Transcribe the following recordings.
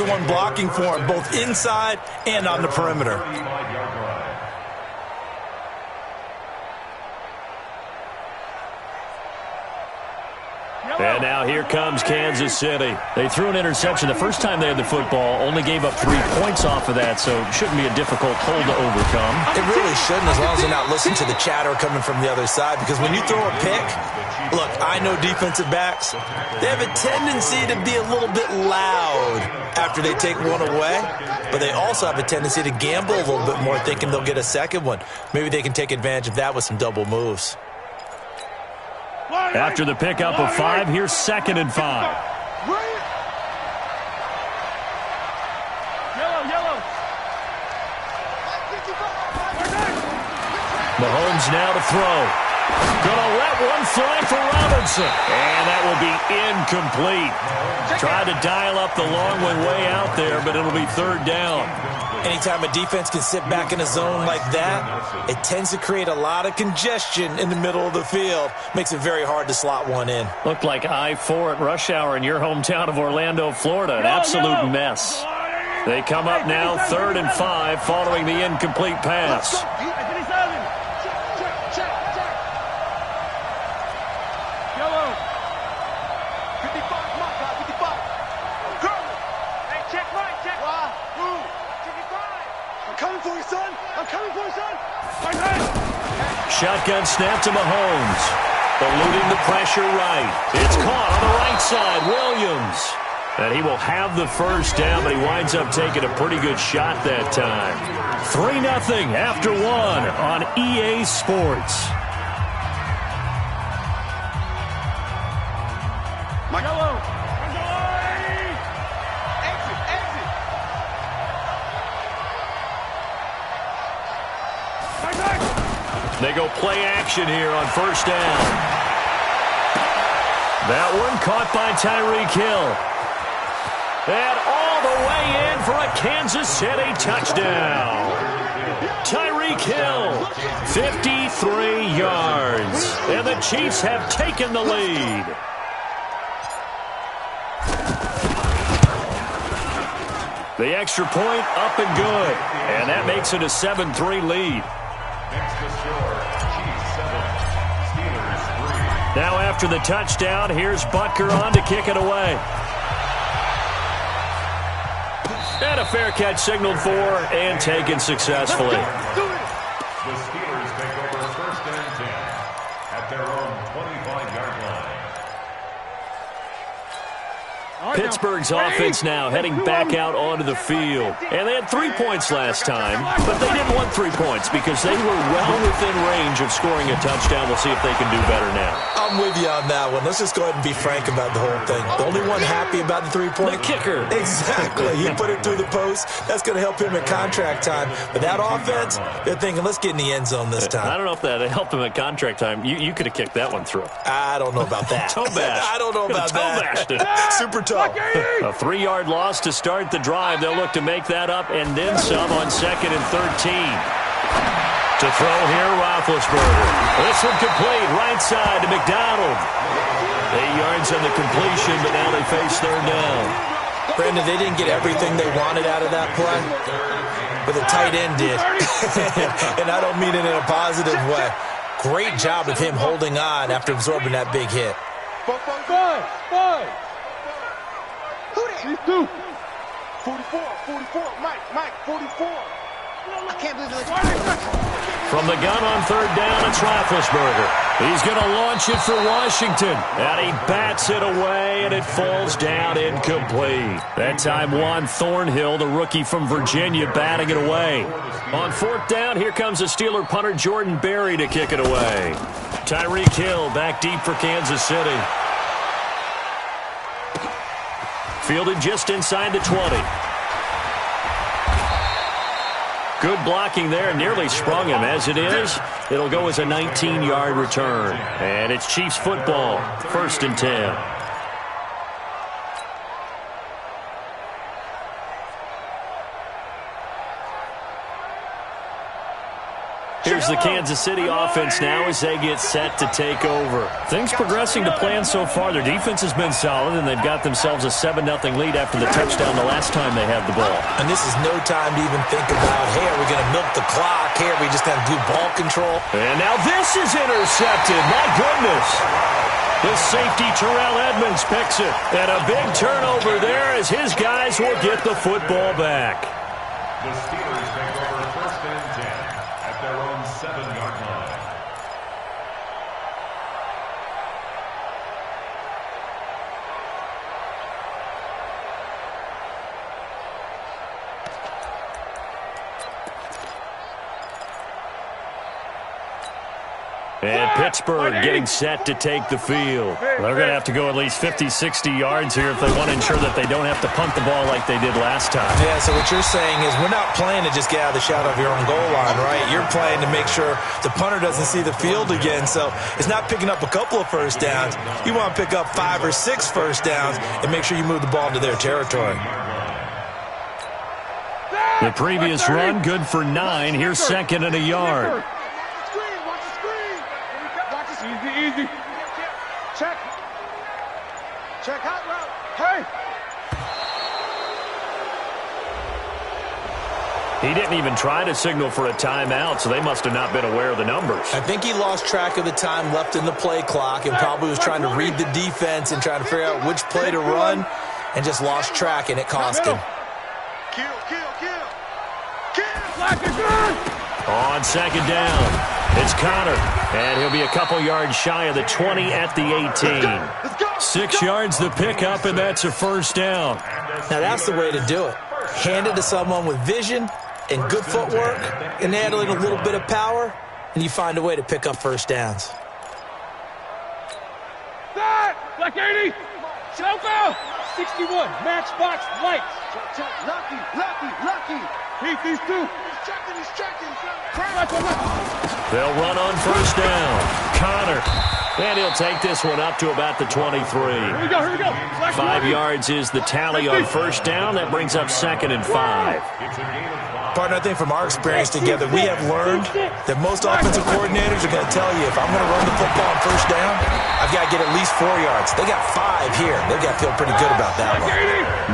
everyone blocking for him, both inside and on the perimeter. And now here comes Kansas City. They threw an interception the first time they had the football, only gave up 3 points off of that, so it shouldn't be a difficult hole to overcome. It really shouldn't, as long as they're not listening to the chatter coming from the other side, because when you throw a pick, look, I know defensive backs, they have a tendency to be a little bit loud after they take one away, but they also have a tendency to gamble a little bit more, thinking they'll get a second one. Maybe they can take advantage of that with some double moves. After the pickup of 5, here's 2nd and 5. Mahomes now to throw. Gonna let one fly for Robinson. And that will be incomplete. Tried to dial up the long one way out there, but it'll be 3rd down. Anytime a defense can sit back in a zone like that, it tends to create a lot of congestion in the middle of the field. Makes it very hard to slot one in. Looked like I-4 at rush hour in your hometown of Orlando, Florida. An absolute mess. They come up now 3rd and 5 following the incomplete pass. Shotgun snap to Mahomes. Eluding the pressure right. It's caught on the right side. Williams. And he will have the first down, but he winds up taking a pretty good shot that time. 3-0 after 1 on EA Sports. They go play action here on 1st down. That one caught by Tyreek Hill. And all the way in for a Kansas City touchdown. Tyreek Hill, 53 yards. And the Chiefs have taken the lead. The extra point up and good. And that makes it a 7-3 lead. Now after the touchdown, here's Butker on to kick it away. And a fair catch signaled for and taken successfully. The Steelers take over 1st and 10 at their own 25-yard line. Pittsburgh's offense now heading back out onto the field. And they had 3 points last time, but they didn't want 3 points because they were well within range of scoring a touchdown. We'll see if they can do better now. I'm with you on that one. Let's just go ahead and be frank about the whole thing. The only one happy about the 3-point? The kicker. Exactly. He put it through the post. That's going to help him at contract time. But that offense, they're thinking, let's get in the end zone this time. I don't know if that helped him at contract time. You could have kicked that one through. I don't know about that. Toe bash. I don't know about that. Super toe. A 3-yard loss to start the drive. They'll look to make that up and then some on 2nd and 13. To throw here, Roethlisberger. This one complete, right side to McDonald. 8 yards on the completion, but now they face 3rd down. Brandon, they didn't get everything they wanted out of that play, but the tight end did. And I don't mean it in a positive way. Great job of him holding on after absorbing that big hit. 44, Mike, 44. I can't believe it. From the gun on 3rd down, it's Roethlisberger. He's going to launch it for Washington. And he bats it away, and it falls down incomplete. That time, Juan Thornhill, the rookie from Virginia, batting it away. On 4th down, here comes the Steeler punter Jordan Berry to kick it away. Tyreek Hill back deep for Kansas City. Fielded just inside the 20. Good blocking there, nearly sprung him. As it is, it'll go as a 19-yard return. And it's Chiefs football, 1st and 10. Here's the Kansas City offense now as they get set to take over. Things progressing to plan so far. Their defense has been solid, and they've got themselves a 7-0 lead after the touchdown the last time they had the ball. And this is no time to even think about, hey, are we going to milk the clock? Hey, are we just going to do ball control? And now this is intercepted. My goodness. The safety, Terrell Edmonds, picks it. And a big turnover there as his guys will get the football back. The Steelers take over 1st and 10 at their own 7-yard line. And Pittsburgh getting set to take the field. They're going to have to go at least 50, 60 yards here if they want to ensure that they don't have to punt the ball like they did last time. Yeah, so what you're saying is we're not playing to just get out of the shadow of your own goal line, right? You're playing to make sure the punter doesn't see the field again. So it's not picking up a couple of first downs. You want to pick up 5 or 6 first downs and make sure you move the ball into their territory. The previous run, good for 9. Here's 2nd and a yard. Easy. Check. Check hot route. Hey. He didn't even try to signal for a timeout, so they must have not been aware of the numbers. I think he lost track of the time left in the play clock and probably was trying to read the defense and trying to figure out which play to run and just lost track, and it cost him. Kill. Lock it good. On 2nd down, it's Connor, and he'll be a couple yards shy of the 20 at the 18. 6 yards the pickup, and that's a first down. Now that's the way to do it. Hand it to someone with vision and good footwork and handling a little bit of power, and you find a way to pick up first downs. Black 80. Snowball. 61. Matchbox lights. Lucky. Heath, these two. He's checking. They'll run on first down. Connor. And he'll take this one up to about the 23. Here we go. 5 yards is the tally on first down. That brings up 2nd and 5. Partner, I think from our experience together, we have learned that most offensive coordinators are going to tell you, if I'm going to run the football on first down, I've got to get at least 4 yards. They got 5 here. They've got to feel pretty good about that one.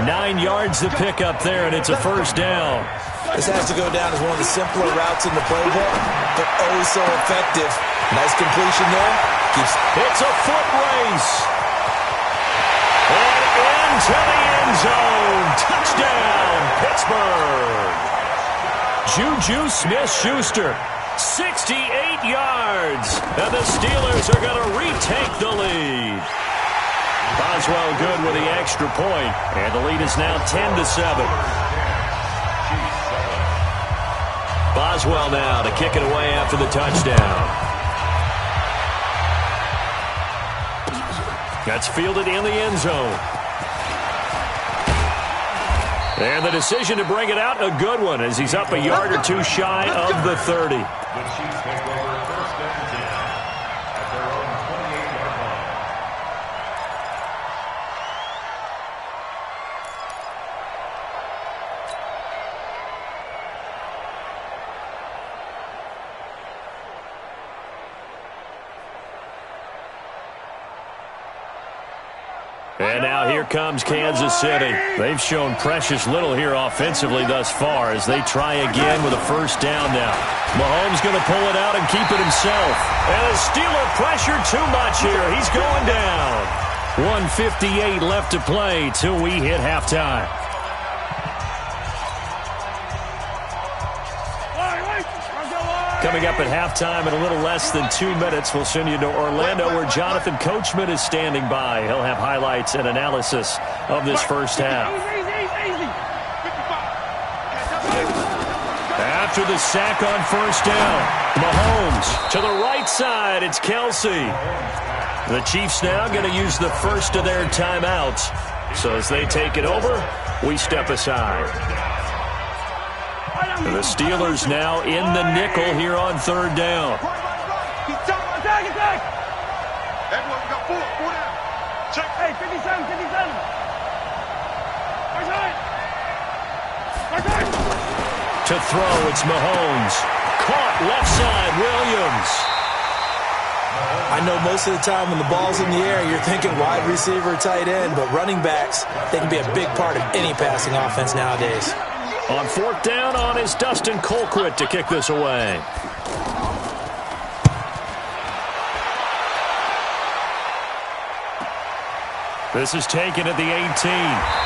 9 yards to pick up there, and it's a first down. This has to go down as one of the simpler routes in the playbook, but oh so effective. Nice completion there. It's a foot race. And into the end zone. Touchdown, Pittsburgh. Juju Smith-Schuster, 68 yards. And the Steelers are going to retake the lead. Boswell good with the extra point, and the lead is now 10-7. Boswell now to kick it away after the touchdown. That's fielded in the end zone. And the decision to bring it out, a good one, as he's up a yard or two shy of the 30. The Chiefs take over 1st and 10 at their own 28-yard line. And now here comes Kansas City. They've shown precious little here offensively thus far as they try again with a first down now. Mahomes going to pull it out and keep it himself. And a Steeler pressure too much here. He's going down. 1:58 left to play till we hit halftime. Coming up at halftime in a little less than 2 minutes, we'll send you to Orlando where Jonathan Coachman is standing by. He'll have highlights and analysis of this first half. After the sack on first down, Mahomes to the right side. It's Kelsey. The Chiefs now going to use the first of their timeouts. So as they take it over, we step aside. The Steelers now in the nickel here on third down. To throw, it's Mahomes. Caught Left side, Williams. I know most of the time when the ball's in the air, you're thinking wide receiver, tight end, but running backs, they can be a big part of any passing offense nowadays. On fourth down on is Dustin Colquitt to kick this away. This is taken at the 18.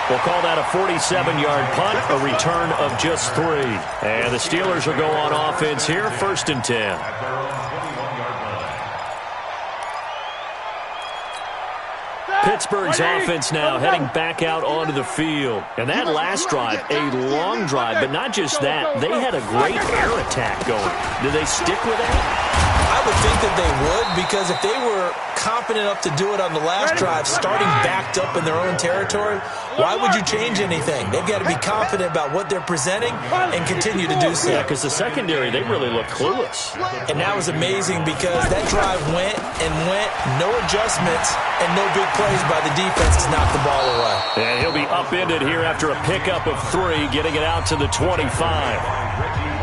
We'll call that a 47-yard punt, a return of just 3. And the Steelers will go on offense here, 1st and 10. Pittsburgh's offense now heading back out onto the field. And that last drive, a long drive, but not just that. They had a great air attack going. Do they stick with that? I would think that they would, because if they were confident enough to do it on the last drive, starting backed up in their own territory, why would you change anything? They've got to be confident about what they're presenting and continue to do so. Yeah, because the secondary, they really look clueless. And that was amazing because that drive went and went, no adjustments and no big plays by the defense to knock the ball away. And he'll be upended here after a pickup of 3, getting it out to the 25.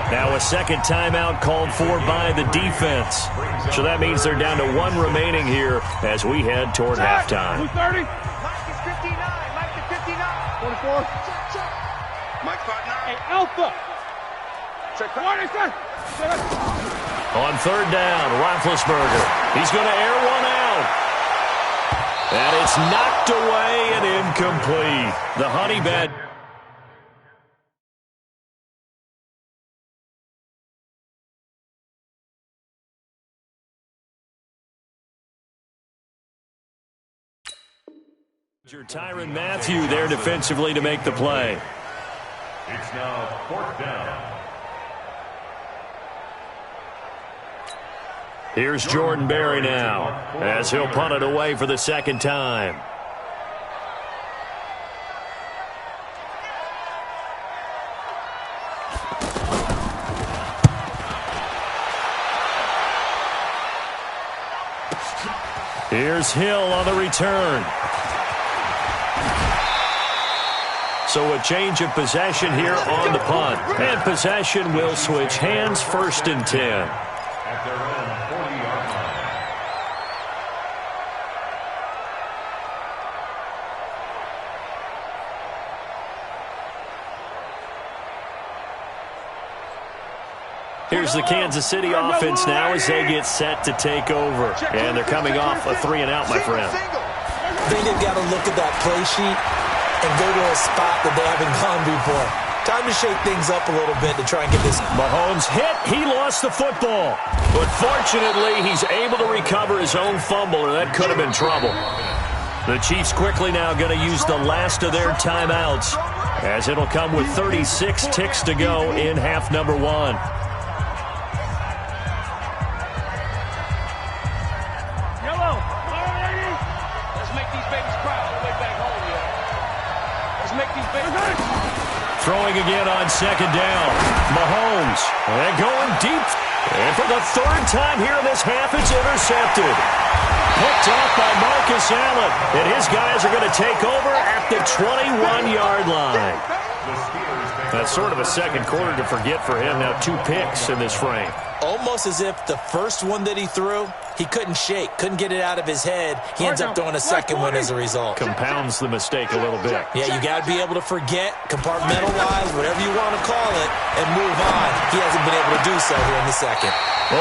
Now a second timeout called for by the defense. So that means they're down to 1 remaining here as we head toward halftime. 30. Mike is 59. Mike is 59. 24. Mike partner. Hey, Alpha. Check. On third down, Roethlisberger. He's going to air one out. And it's knocked away and incomplete. The Honey Badger. Tyrann Mathieu there defensively to make the play. It's now 4th down. Here's Jordan Berry now as he'll punt it away for the second time. Here's Hill on the return. So a change of possession here on the punt. And possession will switch hands, 1st and 10. At their own 40-yard line. Here's the Kansas City offense now as they get set to take over. And they're coming off a 3-and-out, my friend. I think they've got to look at that play sheet and go to a spot that they haven't gone before. Time to shake things up a little bit to try and get this. Mahomes hit. He lost the football. But fortunately, he's able to recover his own fumble, or that could have been trouble. The Chiefs quickly now going to use the last of their timeouts, as it'll come with 36 ticks to go in half number 1. Throwing again on second down. Mahomes. And going deep. And for the 3rd time here in this half, it's intercepted. Picked off by Marcus Allen. And his guys are going to take over at the 21-yard line. That's sort of a second quarter to forget for him. Now 2 picks in this frame. Almost as if the first one that he threw, he couldn't shake, couldn't get it out of his head. He ends up throwing a second one as a result. Compounds the mistake a little bit. Yeah, you got to be able to forget, compartmentalize, whatever you want to call it, and move on. He hasn't been able to do so here in the second.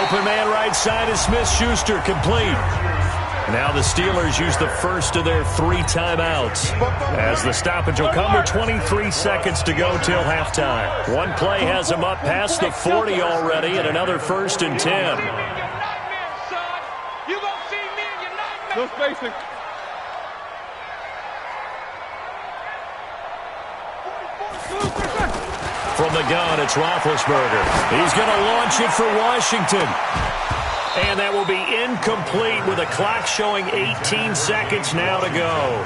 Open man right side is Smith-Schuster, complete. Now the Steelers use the first of their 3 timeouts, as the stoppage will come with 23 seconds to go till halftime. One play has them up past the 40 already, and another 1st and 10. No spacing. From the gun, it's Roethlisberger. He's going to launch it for Washington. And that will be incomplete with a clock showing 18 seconds now to go.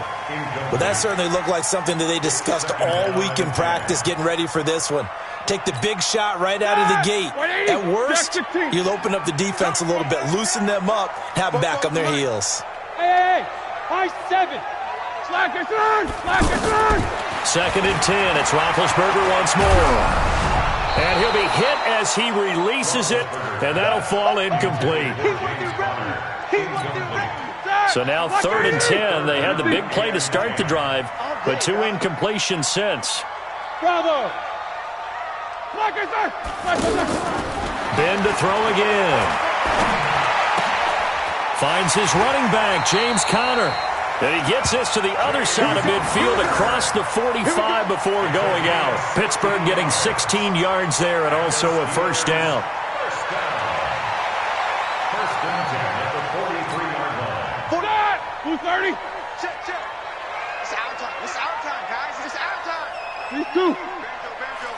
Well, that certainly looked like something that they discussed all week in practice getting ready for this one. Take the big shot right out of the gate. At worst, you'll open up the defense a little bit, loosen them up, have them back on their heels. Hey, high 7. Slackers run! Slackers run! 2nd and 10. It's Roethlisberger once more. And he'll be hit as he releases it, and that'll fall incomplete. So now 3rd and 10. They had the big play to start the drive, but 2 incompletions since. Bravo! Ben to throw again. Finds his running back, James Conner. And he gets this to the other side of midfield across the 45 before going out. Pittsburgh getting 16 yards there and also a first down. First and 10 at the 43-yard line. For that! 230. Check. It's our time. It's our time, guys. It's our time. These two. Banjo.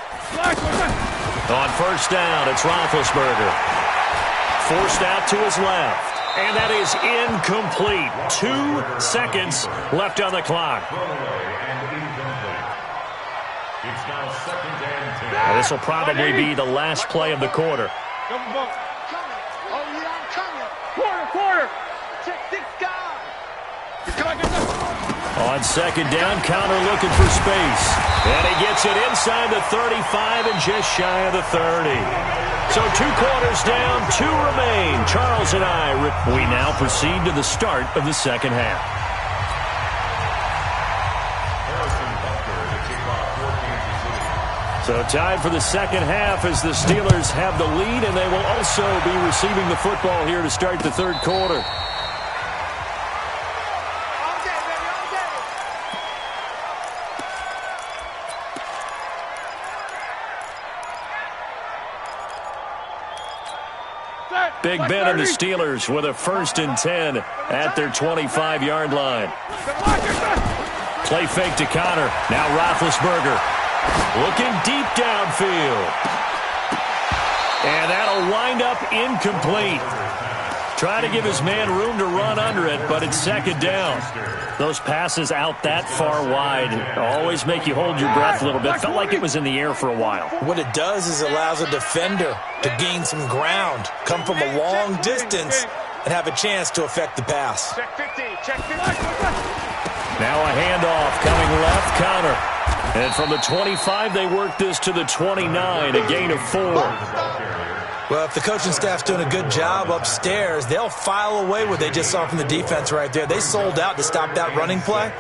On first down, it's Roethlisberger. Forced out to his left. And that is incomplete. 2 seconds left on the clock. It's now 2nd and 10. Now, this will probably be the last play of the quarter. Coming. Oh, yeah, I'm coming. Quarter. Check this guy. On second down, Conner looking for space. And he gets it inside the 35 and just shy of the 30. So 2 quarters down, 2 remain. Charles and we now proceed to the start of the second half. So tied for the second half as the Steelers have the lead, and they will also be receiving the football here to start the third quarter. Big Ben and the Steelers with a 1st and 10 at their 25-yard line. Play fake to Conner. Now Roethlisberger looking deep downfield. And that'll wind up incomplete. Try to give his man room to run under it, but it's second down. Those passes out that far wide always make you hold your breath a little bit. Felt like it was in the air for a while. What it does is it allows a defender to gain some ground, come from a long distance, and have a chance to affect the pass. Check 50. Now a handoff coming left, Conner. And from the 25, they work this to the 29, a gain of 4. Well, if the coaching staff's doing a good job upstairs, they'll file away what they just saw from the defense right there. They sold out to stop that running play.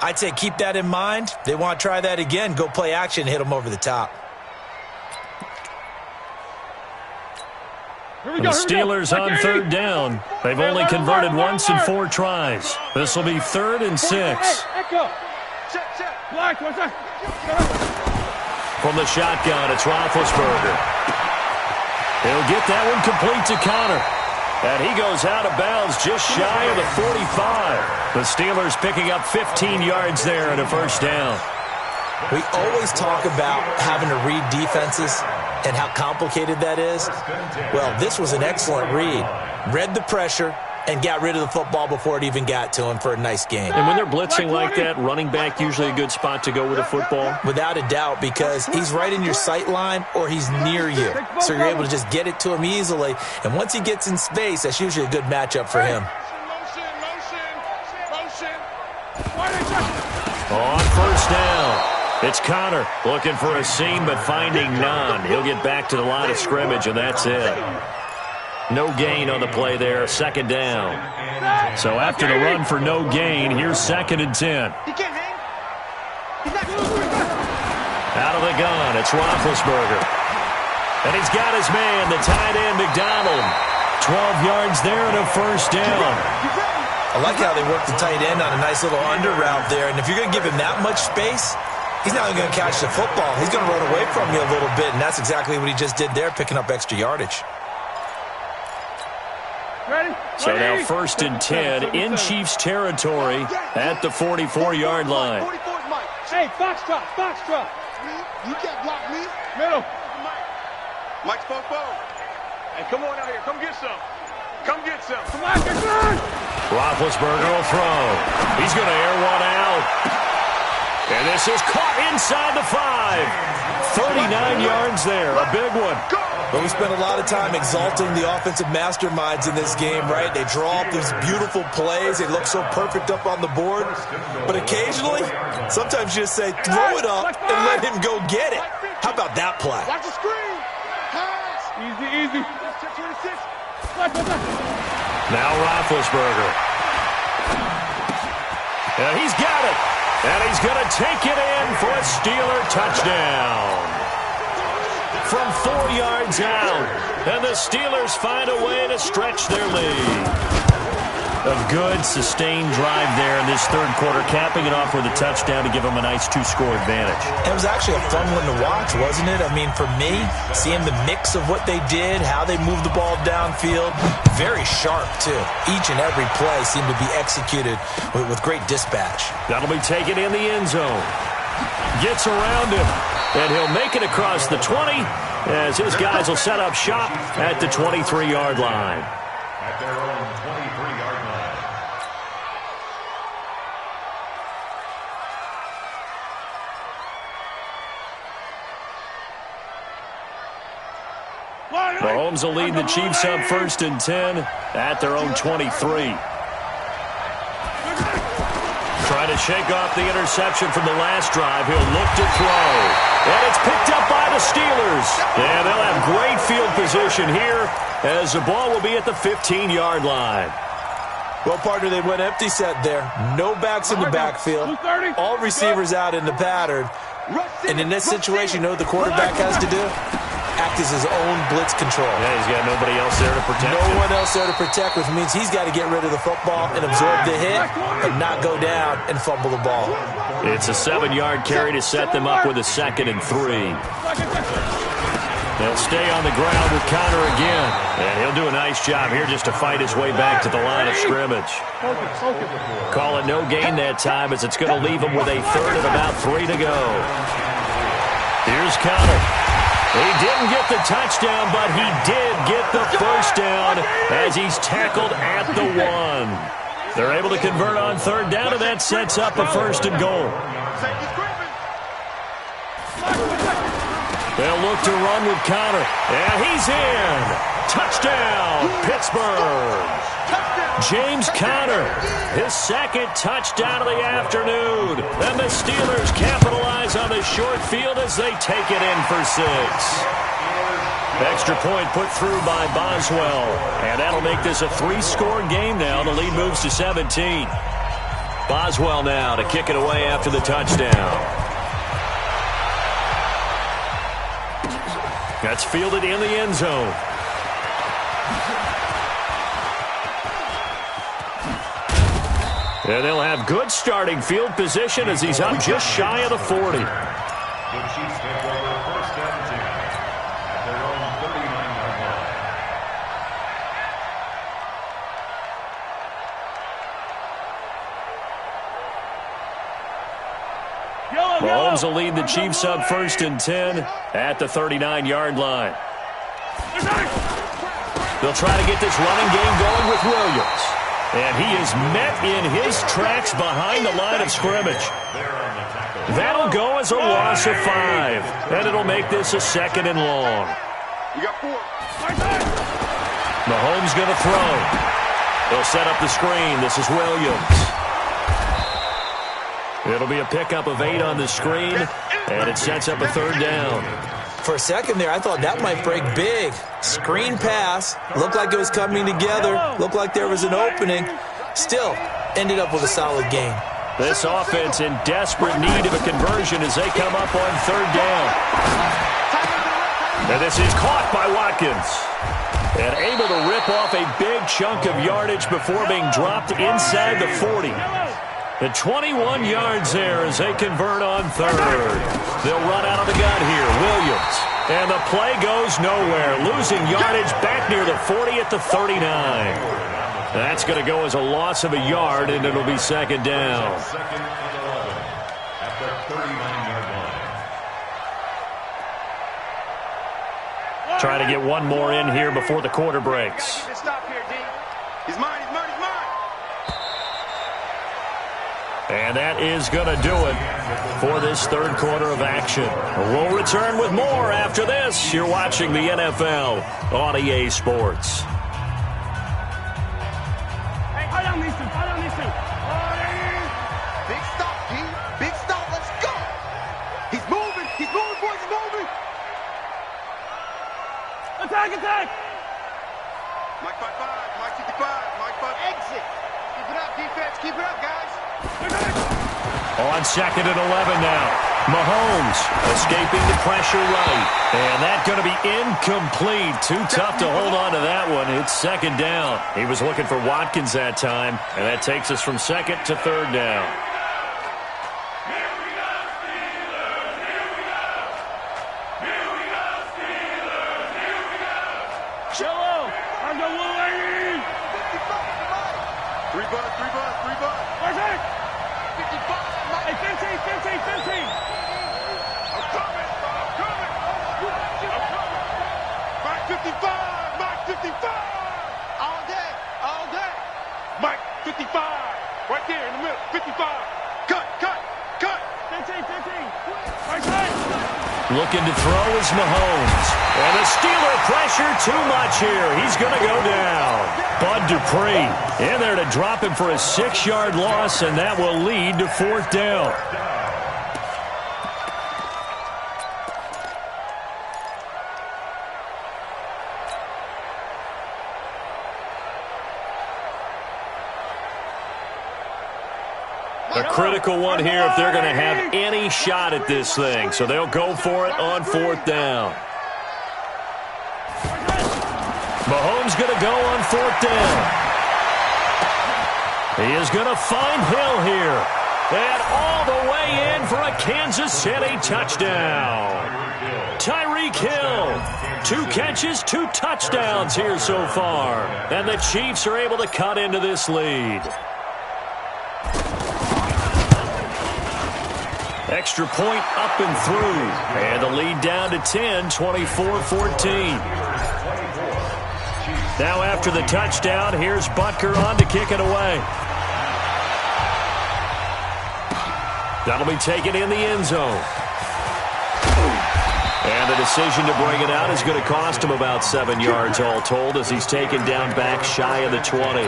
I'd say keep that in mind. They want to try that again, go play action, hit them over the top. The Steelers on third down. They've only converted once in 4 tries. This will be 3rd and 6. Echo. Check. Black, what's that? From the shotgun, it's Roethlisberger. He'll get that one complete to Conner. And he goes out of bounds just shy of the 45. The Steelers picking up 15 yards there and a first down. We always talk about having to read defenses and how complicated that is. Well, this was an excellent read. Read the pressure and got rid of the football before it even got to him for a nice game. And when they're blitzing like that, running back usually a good spot to go with a football? Without a doubt, because he's right in your sight line or he's near you. So you're able to just get it to him easily. And once he gets in space, that's usually a good matchup for him. On first down, it's Conner looking for a seam but finding none. He'll get back to the line of scrimmage, and that's it. No gain on the play there, second down. So after the run for no gain, here's 2nd and 10. He can't hang. Out of the gun, it's Roethlisberger. And he's got his man, the tight end, McDonald. 12 yards there and a first down. I like how they work the tight end on a nice little under route there. And if you're going to give him that much space, he's not going to catch the football. He's going to run away from you a little bit, and that's exactly what he just did there, picking up extra yardage. So now 1st and 10 in Chiefs territory at the 44-yard line. 44's Mike. Hey, box drop. You can't block me. Middle. Mike's Popo. Hey, come on out here. Come get some. Come on, Roethlisberger will throw. He's going to air one out. And this is caught inside the 5. 39 yards there, a big one. But we spend a lot of time exalting the offensive masterminds in this game, right? They draw up these beautiful plays. They look so perfect up on the board. But occasionally, sometimes you just say, throw it up and let him go get it. How about that play? Watch the screen. Pass. Easy. 26. Now Roethlisberger. And he's got it. And he's going to take it in for a Steeler touchdown. From 4 yards out. And the Steelers find a way to stretch their lead. A good, sustained drive there in this third quarter, capping it off with a touchdown to give them a nice 2-score advantage. It was actually a fun one to watch, wasn't it? I mean, for me, seeing the mix of what they did, how they moved the ball downfield, very sharp, too. Each and every play seemed to be executed with great dispatch. That'll be taken in the end zone. Gets around him, and he'll make it across the 20 as his guys will set up shop at the 23-yard line. At their own 23-yard line. Mahomes will lead the Chiefs up 1st and 10 at their own 23. Trying to shake off the interception from the last drive. He'll look to throw. And it's picked up by the Steelers. And they'll have great field position here as the ball will be at the 15-yard line. Well, partner, they went empty set there. No backs in the backfield. All receivers out in the pattern. And in this situation, you know what the quarterback has to do? Act as his own blitz control. Yeah, he's got nobody else there to protect him. No one else there to protect, which means he's got to get rid of the football and absorb the hit and not go down and fumble the ball. It's a 7-yard carry to set them up with a 2nd and 3. They'll stay on the ground with Connor again. And he'll do a nice job here just to fight his way back to the line of scrimmage. Call it no gain that time as it's going to leave him with a 3rd and about 3 to go. Here's Connor. He didn't get the touchdown, but he did get the first down as he's tackled at the 1. They're able to convert on 3rd down, and that sets up a 1st and goal. They'll look to run with Connor, and he's in. Touchdown, Pittsburgh. James Conner, his 2nd touchdown of the afternoon. And the Steelers capitalize on the short field as they take it in for 6. Extra point put through by Boswell. And that'll make this a 3-score game now. The lead moves to 17. Boswell now to kick it away after the touchdown. That's fielded in the end zone. And they'll have good starting field position as he's up just shy of the 40. The Chiefs take over 1st and 10 at their own 39-yard line. Mahomes will lead the Chiefs up 1st and 10 at the 39-yard line. They'll try to get this running game going with Williams. And he is met in his tracks behind the line of scrimmage. That'll go as a loss of 5. And it'll make this a 2nd and long. You got 4. Mahomes going to throw. They'll set up the screen. This is Williams. It'll be a pickup of 8 on the screen. And it sets up a 3rd down. For a second there, I thought that might break big. Screen pass. Looked like it was coming together. Looked like there was an opening. Still, ended up with a solid game. This offense in desperate need of a conversion as they come up on 3rd down. And this is caught by Watkins. And able to rip off a big chunk of yardage before being dropped inside the 40. The 21 yards there as they convert on 3rd. They'll run out of the gun here. Williams. And the play goes nowhere. Losing yardage back near the 40 at the 39. That's going to go as a loss of a yard, and it'll be 2nd down. 2nd and 11 at the 39-yard line. Trying to get one more in here before the quarter breaks. Stop here, D. He's mine. And that is going to do it for this 3rd quarter of action. We'll return with more after this. You're watching the NFL on EA Sports. Hey, hold on these two. Big stop, D. Big stop. Let's go. He's moving. boys, moving. Attack, attack. Mike 5-5, Mike 55, Mike 5. Exit. Keep it up, defense. Keep it up, guys. On 2nd and 11 now. Mahomes escaping the pressure right. And that's going to be incomplete. Too tough to hold on to that one. It's 2nd down. He was looking for Watkins that time. And that takes us from 2nd to 3rd down. Looking to throw is Mahomes. And the Steeler pressure too much here. He's going to go down. Bud Dupree in there to drop him for a 6-yard loss, and that will lead to 4th down. A critical one here if they're going to have any shot at this thing. So they'll go for it on 4th down. Mahomes going to go on 4th down. He is going to find Hill here. And all the way in for a Kansas City touchdown. Tyreek Hill. 2 catches, 2 touchdowns here so far. And the Chiefs are able to cut into this lead. Extra point up and through. And the lead down to 10, 24-14. Now after the touchdown, here's Butker on to kick it away. That'll be taken in the end zone. And the decision to bring it out is going to cost him about 7 yards all told as he's taken down back shy of the 20.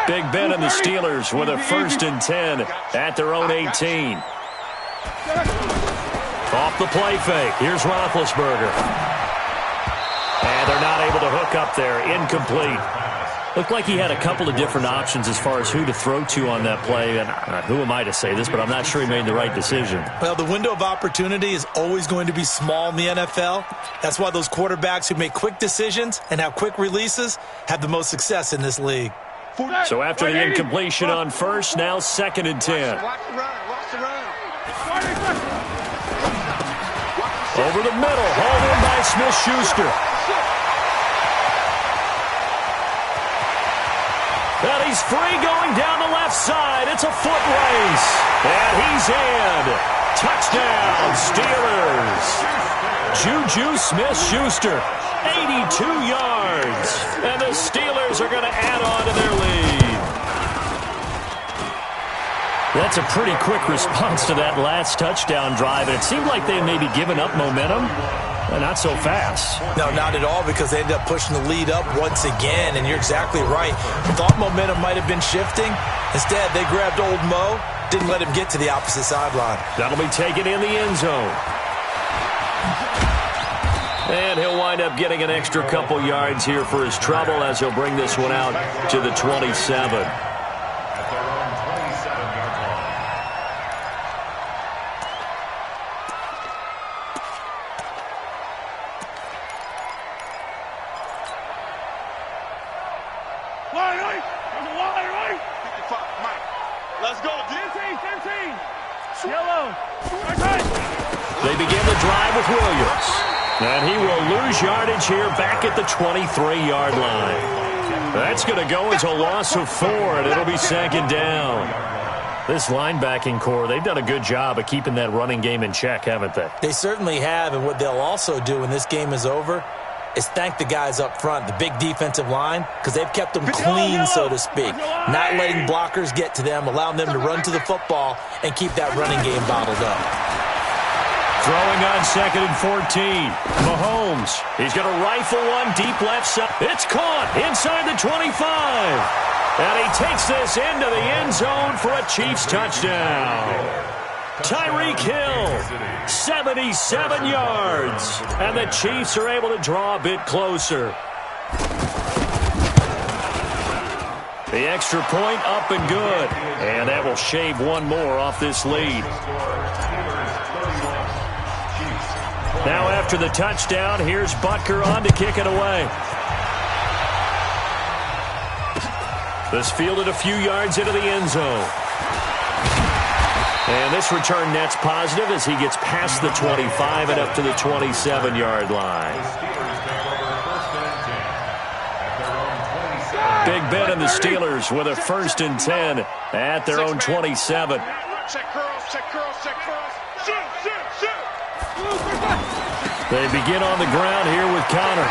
Big Ben and the Steelers with a 1st and 10 at their own 18. Off the play fake. Here's Roethlisberger. And they're not able to hook up there. Incomplete. Looked like he had a couple of different options as far as who to throw to on that play. And who am I to say this, but I'm not sure he made the right decision. Well, the window of opportunity is always going to be small in the NFL. That's why those quarterbacks who make quick decisions and have quick releases have the most success in this league. So after the incompletion on 1st, now 2nd and 10. Watch the run. Watch the run. Over the middle, hauled in by Smith-Schuster. And he's free going down the left side. It's a foot race. And he's in. Touchdown, Steelers. Juju Smith-Schuster, 82 yards. And the Steelers are going to add on to their lead. That's a pretty quick response to that last touchdown drive. And it seemed like they had maybe given up momentum. Not so fast. No, not at all, because they ended up pushing the lead up once again. And you're exactly right. Thought momentum might have been shifting. Instead, they grabbed old Mo, didn't let him get to the opposite sideline. That'll be taken in the end zone. And he'll wind up getting an extra couple yards here for his trouble as he'll bring this one out to the 27. They begin the drive with Williams. And he will lose yardage here back at the 23-yard line. That's going to go as a loss of 4, and it'll be 2nd down. This linebacking core, they've done a good job of keeping that running game in check, haven't they? They certainly have, and what they'll also do when this game is over is thank the guys up front, the big defensive line, because they've kept them clean, so to speak. Not letting blockers get to them, allowing them to run to the football and keep that running game bottled up. Throwing on 2nd and 14. Mahomes. He's going to rifle one deep left side. It's caught inside the 25. And he takes this into the end zone for a Chiefs touchdown. Tyreek Hill, 77 yards. And the Chiefs are able to draw a bit closer. The extra point up and good. And that will shave one more off this lead. Now after the touchdown, here's Butker on to kick it away. This fielded a few yards into the end zone. And this return net's positive as he gets past the 25 and up to the 27-yard line. Big Ben and the Steelers with a 1st and 10 at their own 27. Check curls, check curls, check curls. Shoot, shoot, shoot. They begin on the ground here with Connor.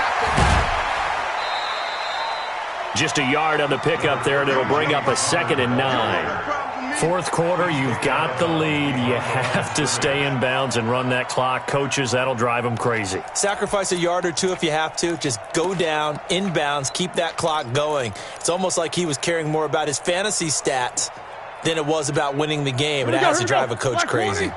Just a yard on the pickup there, and it'll bring up a 2nd and 9. 4th quarter, you've got the lead. You have to stay in bounds and run that clock. Coaches, that'll drive them crazy. Sacrifice a yard or two if you have to. Just go down, inbounds, keep that clock going. It's almost like he was caring more about his fantasy stats than it was about winning the game. It has to drive a coach crazy.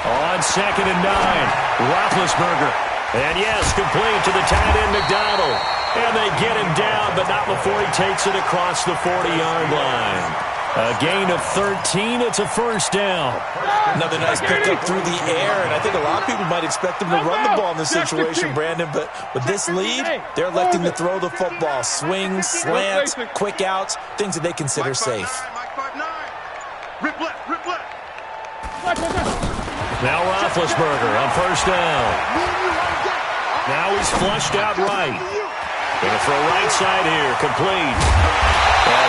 On 2nd and 9, Roethlisberger. And yes, complete to the tight end, McDonald. And they get him down, but not before he takes it across the 40-yard line. A gain of 13. It's a 1st down. Another nice pickup through the air, and I think a lot of people might expect him to run the ball in this situation, Brandon. But with this lead, they're electing to throw the football. Swings, slants, quick outs, things that they consider safe. Rip left, rip left. Now Roethlisberger on 1st down. Now he's flushed out right. Gonna throw right side here, complete.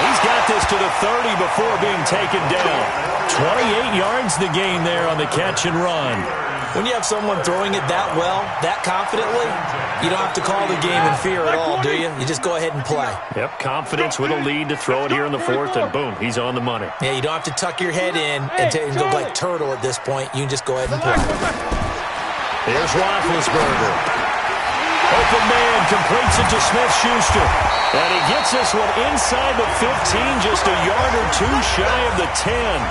He's got this to the 30 before being taken down. 28 yards the gain there on the catch and run. When you have someone throwing it that well, that confidently, you don't have to call the game in fear at all, do you? You just go ahead and play. Yep, confidence with a lead to throw it here in the 4th, and boom, he's on the money. Yeah, you don't have to tuck your head in and go like turtle at this point. You can just go ahead and play. Here's Roethlisberger. Open man completes it to Smith-Schuster. And he gets this one inside the 15, just a yard or two shy of the 10.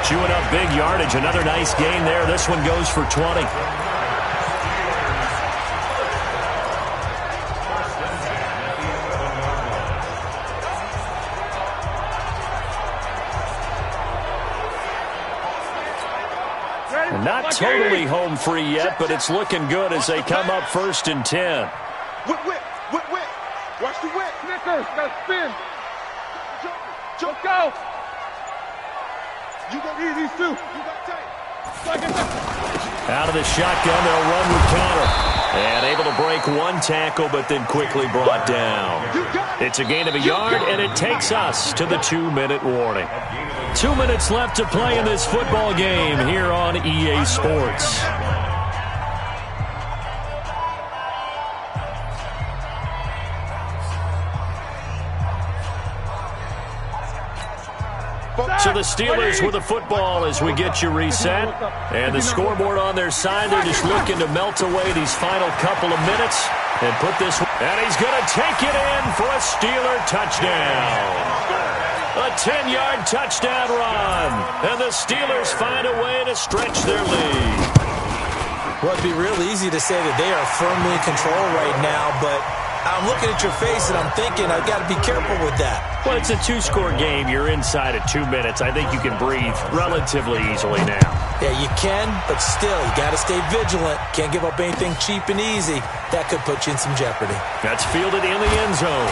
Chewing up big yardage. Another nice gain there. This one goes for 20. And not totally home free yet, but it's looking good as they come up 1st and 10. Whip, whip, whip, whip. Watch the whip. Snickers, gotta spin. Let's go. You got these two. You got tight. Out of the shotgun, they'll run with Connor. And able to break one tackle, but then quickly brought down. It's a gain of a yard, and it takes us to the 2-minute warning. 2 minutes left to play in this football game here on EA Sports. So the Steelers with the football as we get you reset. And the scoreboard on their side, they're just looking to melt away these final couple of minutes and put this. And he's going to take it in for a Steeler touchdown. A 10-yard touchdown run. And the Steelers find a way to stretch their lead. Well, it'd be real easy to say that they are firmly in control right now, but I'm looking at your face and I'm thinking I've got to be careful with that. Well, it's a 2-score game. You're inside of 2 minutes. I think you can breathe relatively easily now. Yeah, you can, but still, you got to stay vigilant. Can't give up anything cheap and easy. That could put you in some jeopardy. That's fielded in the end zone.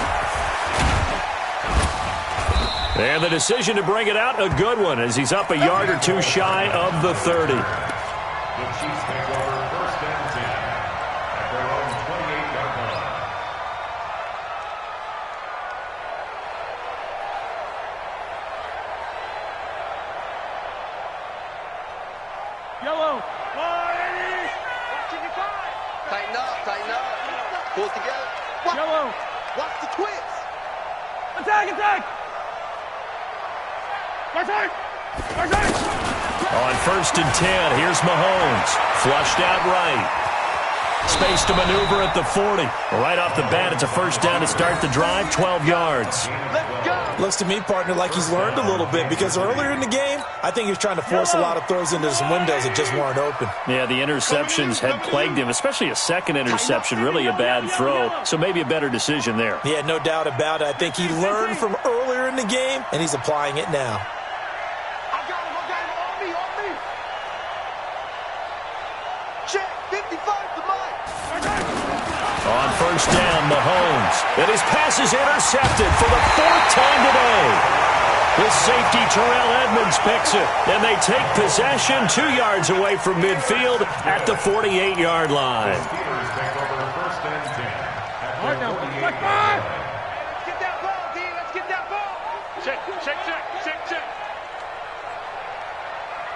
And the decision to bring it out, a good one, as he's up a yard or two shy of the 30. The Chiefs take over 1st and 10 at their own 28-yard line. Yellow. Tighten up, tighten up. Pull it together. Yellow. Watch the twist. Attack, attack. Attack. Attack. On 1st and 10, here's Mahomes. Flushed out right. Space to maneuver at the 40. Right off the bat, it's a first down to start the drive, 12 yards. Looks to me, partner, like he's learned a little bit because earlier in the game, I think he was trying to force a lot of throws into some windows that just weren't open. Yeah, the interceptions had plagued him, especially a second interception, really a bad throw, so maybe a better decision there. Yeah, no doubt about it. I think he learned from earlier in the game, and he's applying it now. I got him, on me. Check, 55 to Mike. On first down, Mahomes. And his pass is intercepted for the 4th time today. The safety, Terrell Edmonds, picks it. And they take possession 2 yards away from midfield at the 48-yard line. Steelers take over first and 10. Let's get that ball, D. Let's get that ball. Check.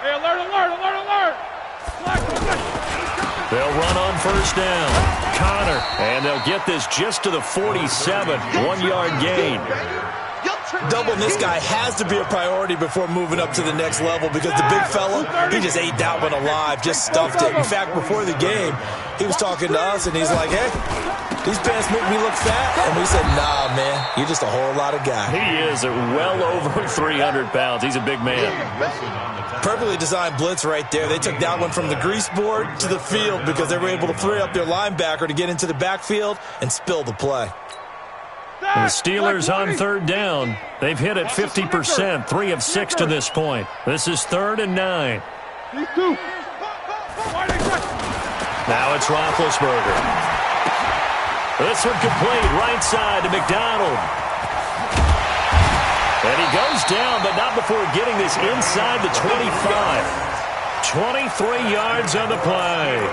Hey, alert. They'll run on first down. Connor, and they'll get this just to the 47, 1-yard gain. Doubling this guy has to be a priority before moving up to the next level because the big fella, he just ate that one alive, just stuffed it. In fact, before the game, he was talking to us, and he's like, hey, these pants make me look fat. And we said, nah, man, you're just a whole lot of guy. He is well over 300 pounds. He's a big man. Perfectly designed blitz right there. They took that one from the grease board to the field because they were able to free up their linebacker to get into the backfield and spill the play. The Steelers on third down. They've hit it 50%, 3 of 6 to this point. This is 3rd and 9. Now it's Roethlisberger. This one complete, right side to McDonald. And he goes down, but not before getting this inside the 25. 23 yards on the play.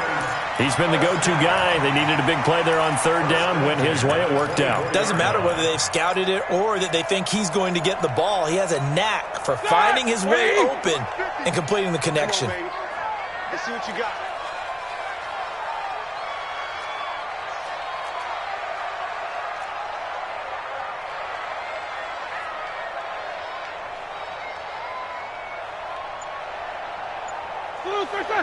He's been the go-to guy. They needed a big play there on third down. Went his way. It worked out. Doesn't matter whether they've scouted it or that they think he's going to get the ball. He has a knack for finding his way open and completing the connection. Let's see what you got.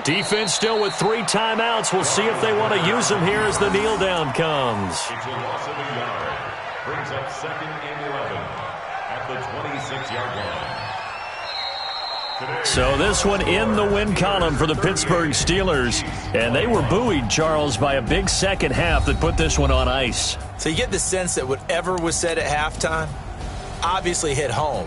Defense still with 3 timeouts. We'll see if they want to use them here as the kneel down comes. It's a loss of a yard. Brings up 2nd and 11 at the 26-yard line. So this one in the win column for the Pittsburgh Steelers. And they were buoyed, Charles, by a big second half that put this one on ice. So you get the sense that whatever was said at halftime obviously hit home.